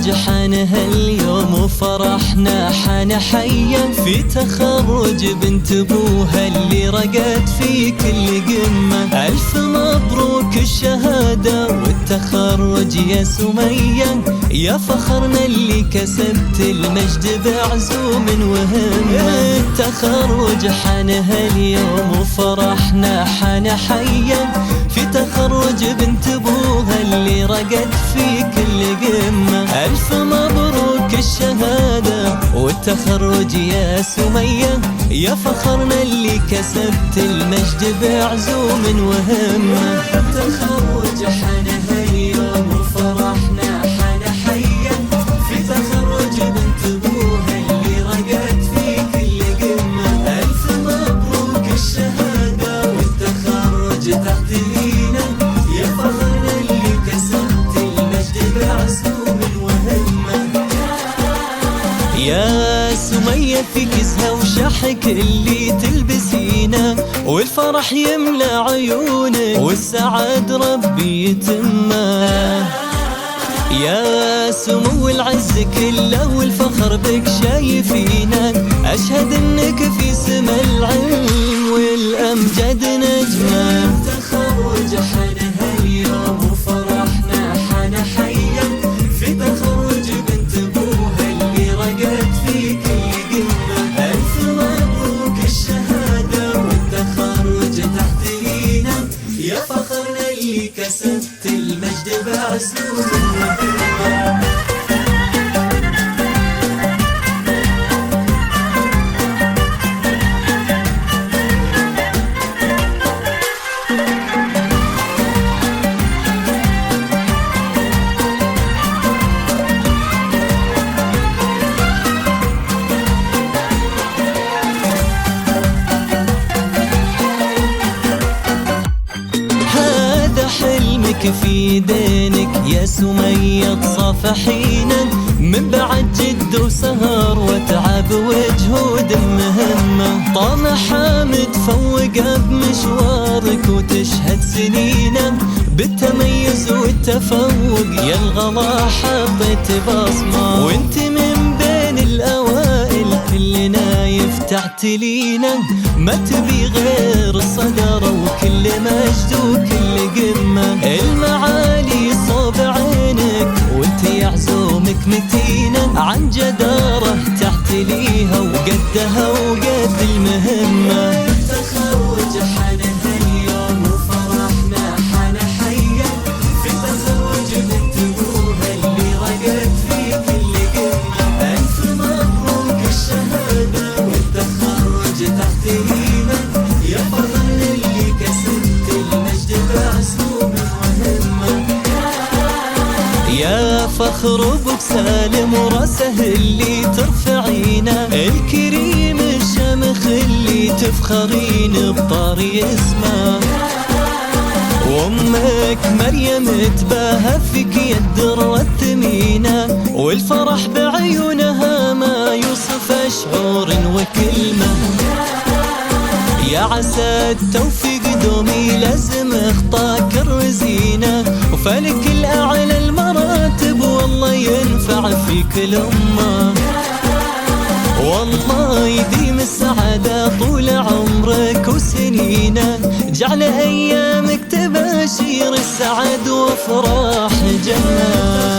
التخرج حان هاليوم وفرحنا حان حيا في تخرج بنت ابوها اللي رقت في كل قمة. ألف مبروك الشهادة والتخرج يا سمية، يا فخرنا اللي كسبت المجد بعزوم وهمة. التخرج حان هاليوم وفرحنا حان حيا في تخرج بنت ابوها اللي رقت في كل قمة. ألف مبروك الشهادة والتخرج يا سمية، يا فخرنا اللي كسبت المجد بعزوم وهمة. التخرج حان هاليوم وفرحنا حان حيا في تخرج بنت ابوها اللي رقت في كل قمة. ألف مبروك الشهادة والتخرج تحتلينا، يا فخرنا اللي كسبت المجد بعزوم وهمة. يا سمية في كسها وشحك اللي تلبسينا، والفرح يملى عيونك والسعد ربي يتمه. يا سمو العز كله والفخر بك شايفينك، أشهد انك في سما العلم والأمجد نجمة. تخرج حان هاليوم وفرحنا حان حيا في تخرج بنت ابوها اللي رقت في كل قمة. ألف مبروك الشهادة والتخرج تحتلينا، يا فخرنا اللي كسبت المجد بعزوم وهمة. حلمك في دينك يا سمية تصافحينا، من بعد جد وسهر وتعب وجهود مهمة. طامحة متفوقة بمشوارك وتشهد سنينا بالتميز والتفوق، يا الغلا حطيت بصمة وانت من بين الأوائل كلنا يفتعتلينا. ما تبي غير الصدارة وكل مجد وكل قمة، المعالي صوب عينك وانت يعزومك متينة. عن جدارة تحتليها وقدها وقد المهمة. تخرج حان هاليوم وفرحنا حان حيا في تخرج بنت ابوها اللي رقت في كل قمة. ألف مبروك الشهادة والتخرج تحتلينا، يا فخرنا اللي كسبت المجد بعزوم وهمة. يا فخر ابوك سالم وراسه اللي ترفعينا، الكريم الشمخ اللي تفخرين بطاري اسمه. وامك مريم تباهى فيك يا الدرة الثمينة، والفرح بعيونها ما يوصف شعور وكلمة. يا عسى التوفيق دومي لازم اخطاك الرزينة، وفلك الأعلى المراتب والله ينفع في كل أمة. والله يديم السعادة طول عمرك وسنينه، جعل أيامك تباشير السعد وافراح جنة.